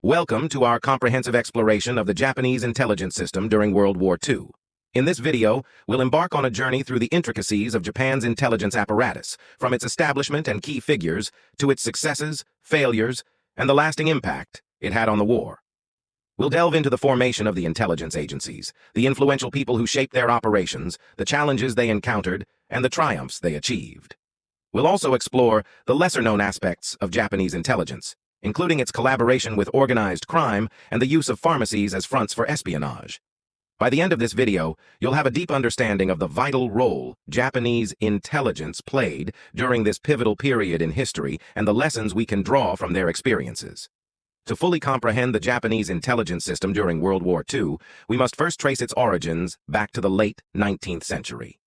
Welcome to our comprehensive exploration of the Japanese intelligence system during World War II. In this video, we'll embark on a journey through the intricacies of Japan's intelligence apparatus, from its establishment and key figures to its successes, failures, and the lasting impact it had on the war. We'll delve into the formation of the intelligence agencies, the influential people who shaped their operations, the challenges they encountered, and the triumphs they achieved. We'll also explore the lesser-known aspects of Japanese intelligence, including its collaboration with organized crime and the use of pharmacies as fronts for espionage. By the end of this video, you'll have a deep understanding of the vital role Japanese intelligence played during this pivotal period in history and the lessons we can draw from their experiences. To fully comprehend the Japanese intelligence system during World War II, we must first trace its origins back to the late 19th century.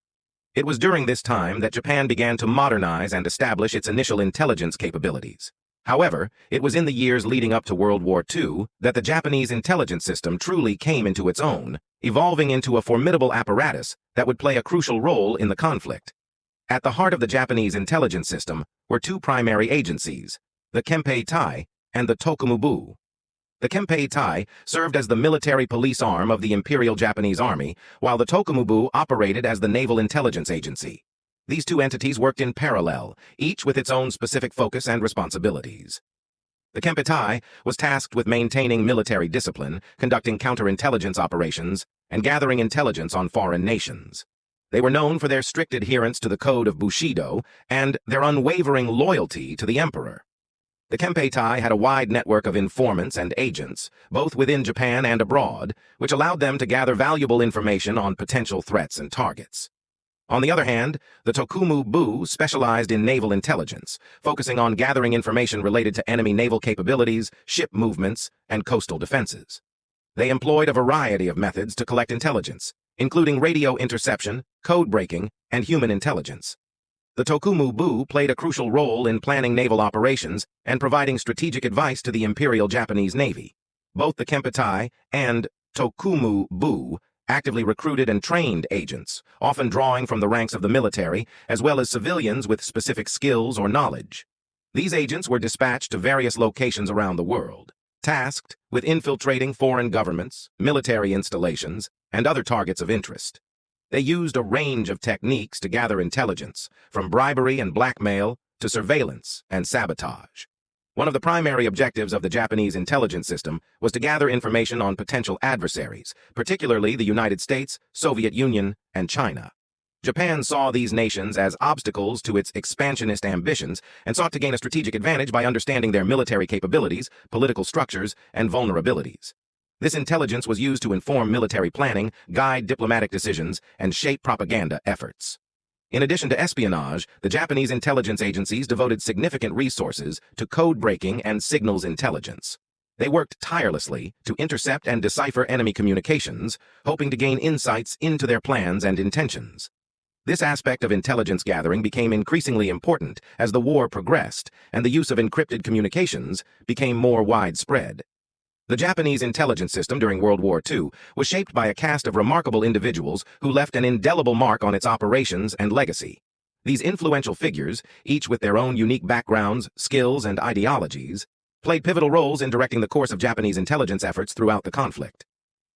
It was during this time that Japan began to modernize and establish its initial intelligence capabilities. However, it was in the years leading up to World War II that the Japanese intelligence system truly came into its own, evolving into a formidable apparatus that would play a crucial role in the conflict. At the heart of the Japanese intelligence system were two primary agencies, the Kempeitai and the Tokumu-bu. The Kempeitai served as the military police arm of the Imperial Japanese Army, while the Tokumu-bu operated as the naval intelligence agency. These two entities worked in parallel, each with its own specific focus and responsibilities. The Kempeitai was tasked with maintaining military discipline, conducting counterintelligence operations, and gathering intelligence on foreign nations. They were known for their strict adherence to the code of Bushido and their unwavering loyalty to the emperor. The Kempeitai had a wide network of informants and agents, both within Japan and abroad, which allowed them to gather valuable information on potential threats and targets. On the other hand, the Tokumu-bu specialized in naval intelligence, focusing on gathering information related to enemy naval capabilities, ship movements, and coastal defenses. They employed a variety of methods to collect intelligence, including radio interception, code breaking, and human intelligence. The Tokumu-bu played a crucial role in planning naval operations and providing strategic advice to the Imperial Japanese Navy. Both the Kempeitai and Tokumu-bu actively recruited and trained agents, often drawing from the ranks of the military, as well as civilians with specific skills or knowledge. These agents were dispatched to various locations around the world, tasked with infiltrating foreign governments, military installations, and other targets of interest. They used a range of techniques to gather intelligence, from bribery and blackmail to surveillance and sabotage. One of the primary objectives of the Japanese intelligence system was to gather information on potential adversaries, particularly the United States, Soviet Union, and China. Japan saw these nations as obstacles to its expansionist ambitions and sought to gain a strategic advantage by understanding their military capabilities, political structures, and vulnerabilities. This intelligence was used to inform military planning, guide diplomatic decisions, and shape propaganda efforts. In addition to espionage, the Japanese intelligence agencies devoted significant resources to code-breaking and signals intelligence. They worked tirelessly to intercept and decipher enemy communications, hoping to gain insights into their plans and intentions. This aspect of intelligence gathering became increasingly important as the war progressed and the use of encrypted communications became more widespread. The Japanese intelligence system during World War II was shaped by a cast of remarkable individuals who left an indelible mark on its operations and legacy. These influential figures, each with their own unique backgrounds, skills, and ideologies, played pivotal roles in directing the course of Japanese intelligence efforts throughout the conflict.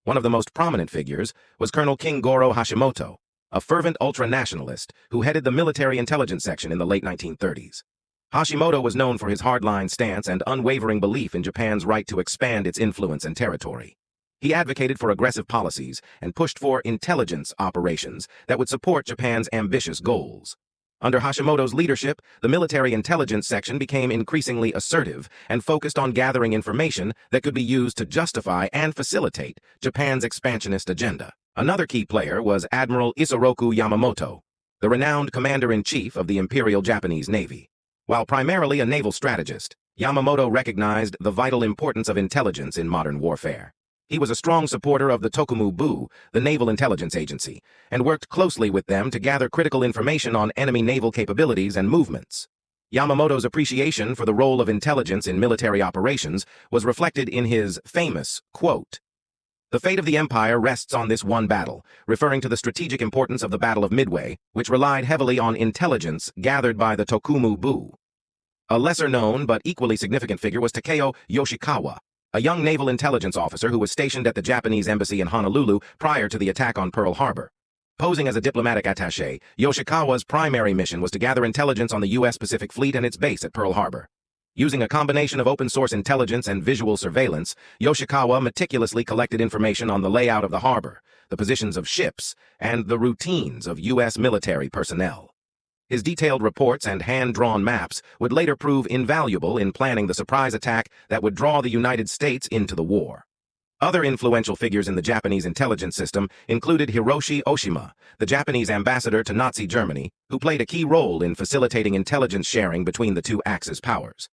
One of the most prominent figures was Colonel Kingoro Hashimoto, a fervent ultra-nationalist who headed the military intelligence section in the late 1930s. Hashimoto was known for his hardline stance and unwavering belief in Japan's right to expand its influence and territory. He advocated for aggressive policies and pushed for intelligence operations that would support Japan's ambitious goals. Under Hashimoto's leadership, the military intelligence section became increasingly assertive and focused on gathering information that could be used to justify and facilitate Japan's expansionist agenda. Another key player was Admiral Isoroku Yamamoto, the renowned commander-in-chief of the Imperial Japanese Navy. While primarily a naval strategist, Yamamoto recognized the vital importance of intelligence in modern warfare. He was a strong supporter of the Tokumu-bu, the naval intelligence agency, and worked closely with them to gather critical information on enemy naval capabilities and movements. Yamamoto's appreciation for the role of intelligence in military operations was reflected in his famous quote, "The fate of the empire rests on this one battle," referring to the strategic importance of the Battle of Midway, which relied heavily on intelligence gathered by the Tokumu-bu. A lesser-known but equally significant figure was Takeo Yoshikawa, a young naval intelligence officer who was stationed at the Japanese embassy in Honolulu prior to the attack on Pearl Harbor. Posing as a diplomatic attaché, Yoshikawa's primary mission was to gather intelligence on the U.S. Pacific Fleet and its base at Pearl Harbor. Using a combination of open-source intelligence and visual surveillance, Yoshikawa meticulously collected information on the layout of the harbor, the positions of ships, and the routines of U.S. military personnel. His detailed reports and hand-drawn maps would later prove invaluable in planning the surprise attack that would draw the United States into the war. Other influential figures in the Japanese intelligence system included Hiroshi Oshima, the Japanese ambassador to Nazi Germany, who played a key role in facilitating intelligence sharing between the two Axis powers.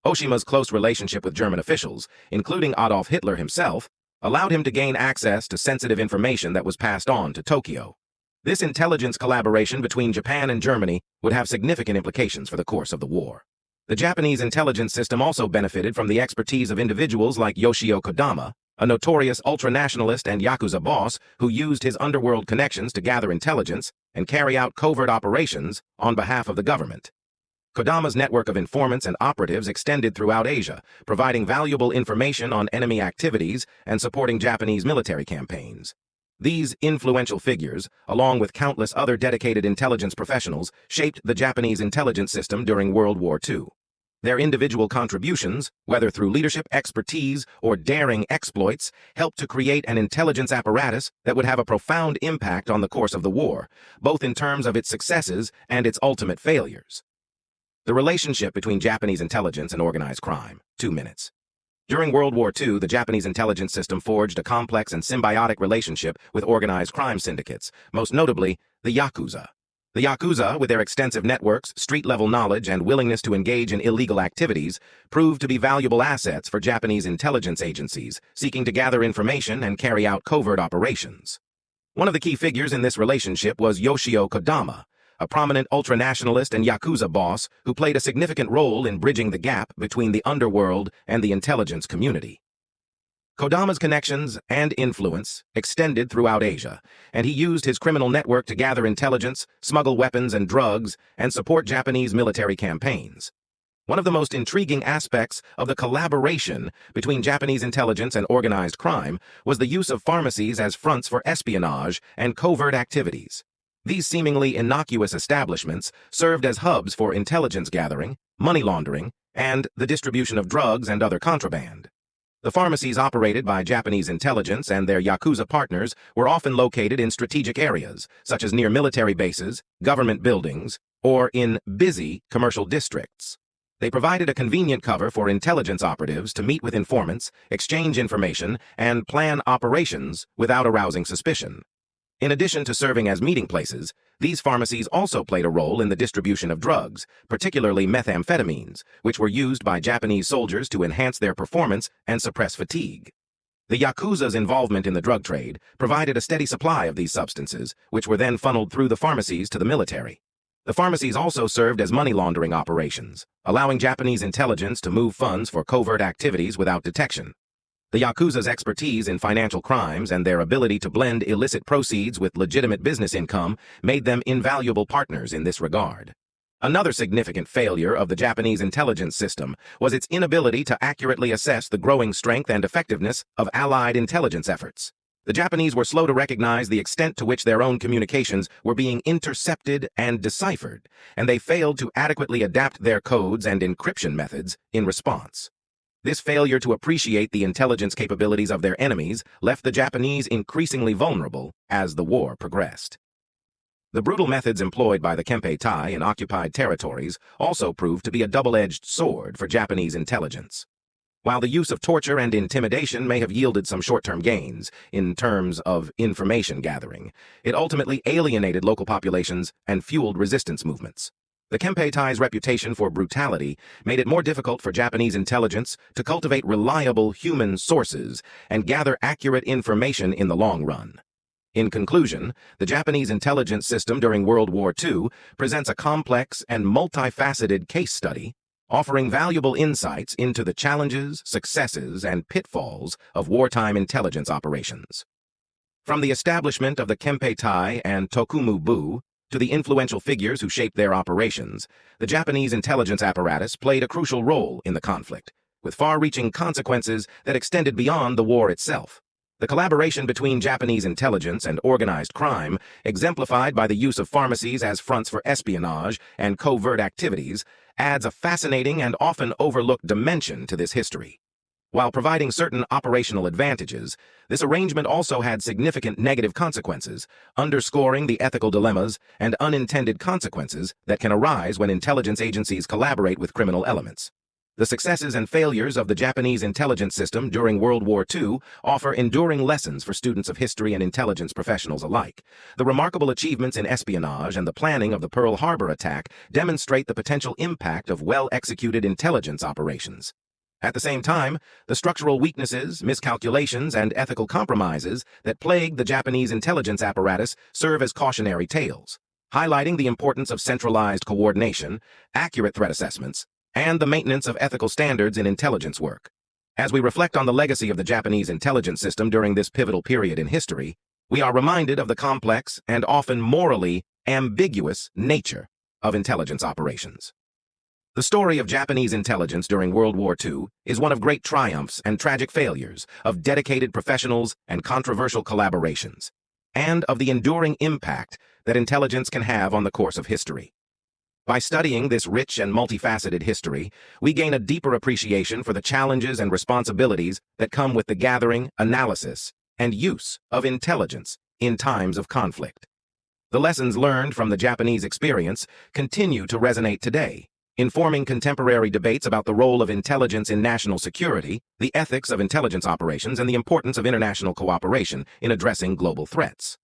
Oshima's close relationship with German officials, including Adolf Hitler himself, allowed him to gain access to sensitive information that was passed on to Tokyo. This intelligence collaboration between Japan and Germany would have significant implications for the course of the war. The Japanese intelligence system also benefited from the expertise of individuals like Yoshio Kodama, a notorious ultranationalist and Yakuza boss who used his underworld connections to gather intelligence and carry out covert operations on behalf of the government. Kodama's network of informants and operatives extended throughout Asia, providing valuable information on enemy activities and supporting Japanese military campaigns. These influential figures, along with countless other dedicated intelligence professionals, shaped the Japanese intelligence system during World War II. Their individual contributions, whether through leadership expertise or daring exploits, helped to create an intelligence apparatus that would have a profound impact on the course of the war, both in terms of its successes and its ultimate failures. The relationship between Japanese intelligence and organized crime. 2 minutes. During World War II, the Japanese intelligence system forged a complex and symbiotic relationship with organized crime syndicates, most notably the Yakuza. The Yakuza, with their extensive networks, street-level knowledge, and willingness to engage in illegal activities, proved to be valuable assets for Japanese intelligence agencies seeking to gather information and carry out covert operations. One of the key figures in this relationship was Yoshio Kodama, a prominent ultranationalist and Yakuza boss who played a significant role in bridging the gap between the underworld and the intelligence community. Kodama's connections and influence extended throughout Asia, and he used his criminal network to gather intelligence, smuggle weapons and drugs, and support Japanese military campaigns. One of the most intriguing aspects of the collaboration between Japanese intelligence and organized crime was the use of pharmacies as fronts for espionage and covert activities. These seemingly innocuous establishments served as hubs for intelligence gathering, money laundering, and the distribution of drugs and other contraband. The pharmacies operated by Japanese intelligence and their Yakuza partners were often located in strategic areas, such as near military bases, government buildings, or in busy commercial districts. They provided a convenient cover for intelligence operatives to meet with informants, exchange information, and plan operations without arousing suspicion. In addition to serving as meeting places, these pharmacies also played a role in the distribution of drugs, particularly methamphetamines, which were used by Japanese soldiers to enhance their performance and suppress fatigue. The Yakuza's involvement in the drug trade provided a steady supply of these substances, which were then funneled through the pharmacies to the military. The pharmacies also served as money laundering operations, allowing Japanese intelligence to move funds for covert activities without detection. The Yakuza's expertise in financial crimes and their ability to blend illicit proceeds with legitimate business income made them invaluable partners in this regard. Another significant failure of the Japanese intelligence system was its inability to accurately assess the growing strength and effectiveness of Allied intelligence efforts. The Japanese were slow to recognize the extent to which their own communications were being intercepted and deciphered, and they failed to adequately adapt their codes and encryption methods in response. This failure to appreciate the intelligence capabilities of their enemies left the Japanese increasingly vulnerable as the war progressed. The brutal methods employed by the Kempeitai in occupied territories also proved to be a double-edged sword for Japanese intelligence. While the use of torture and intimidation may have yielded some short-term gains in terms of information gathering, it ultimately alienated local populations and fueled resistance movements. The Kempeitai's reputation for brutality made it more difficult for Japanese intelligence to cultivate reliable human sources and gather accurate information in the long run. In conclusion, the Japanese intelligence system during World War II presents a complex and multifaceted case study, offering valuable insights into the challenges, successes, and pitfalls of wartime intelligence operations. From the establishment of the Kempeitai and Tokumu-bu to the influential figures who shaped their operations, the Japanese intelligence apparatus played a crucial role in the conflict, with far-reaching consequences that extended beyond the war itself. The collaboration between Japanese intelligence and organized crime, exemplified by the use of pharmacies as fronts for espionage and covert activities, adds a fascinating and often overlooked dimension to this history. While providing certain operational advantages, this arrangement also had significant negative consequences, underscoring the ethical dilemmas and unintended consequences that can arise when intelligence agencies collaborate with criminal elements. The successes and failures of the Japanese intelligence system during World War II offer enduring lessons for students of history and intelligence professionals alike. The remarkable achievements in espionage and the planning of the Pearl Harbor attack demonstrate the potential impact of well-executed intelligence operations. At the same time, the structural weaknesses, miscalculations, and ethical compromises that plague the Japanese intelligence apparatus serve as cautionary tales, highlighting the importance of centralized coordination, accurate threat assessments, and the maintenance of ethical standards in intelligence work. As we reflect on the legacy of the Japanese intelligence system during this pivotal period in history, we are reminded of the complex and often morally ambiguous nature of intelligence operations. The story of Japanese intelligence during World War II is one of great triumphs and tragic failures, of dedicated professionals and controversial collaborations, and of the enduring impact that intelligence can have on the course of history. By studying this rich and multifaceted history, we gain a deeper appreciation for the challenges and responsibilities that come with the gathering, analysis, and use of intelligence in times of conflict. The lessons learned from the Japanese experience continue to resonate today, informing contemporary debates about the role of intelligence in national security, the ethics of intelligence operations, and the importance of international cooperation in addressing global threats.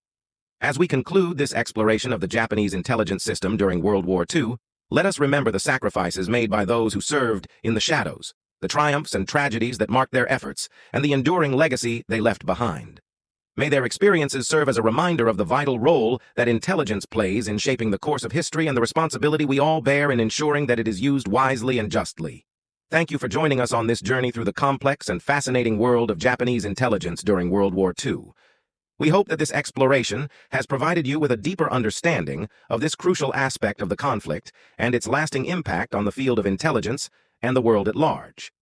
As we conclude this exploration of the Japanese intelligence system during World War II, let us remember the sacrifices made by those who served in the shadows, the triumphs and tragedies that marked their efforts, and the enduring legacy they left behind. May their experiences serve as a reminder of the vital role that intelligence plays in shaping the course of history and the responsibility we all bear in ensuring that it is used wisely and justly. Thank you for joining us on this journey through the complex and fascinating world of Japanese intelligence during World War II. We hope that this exploration has provided you with a deeper understanding of this crucial aspect of the conflict and its lasting impact on the field of intelligence and the world at large.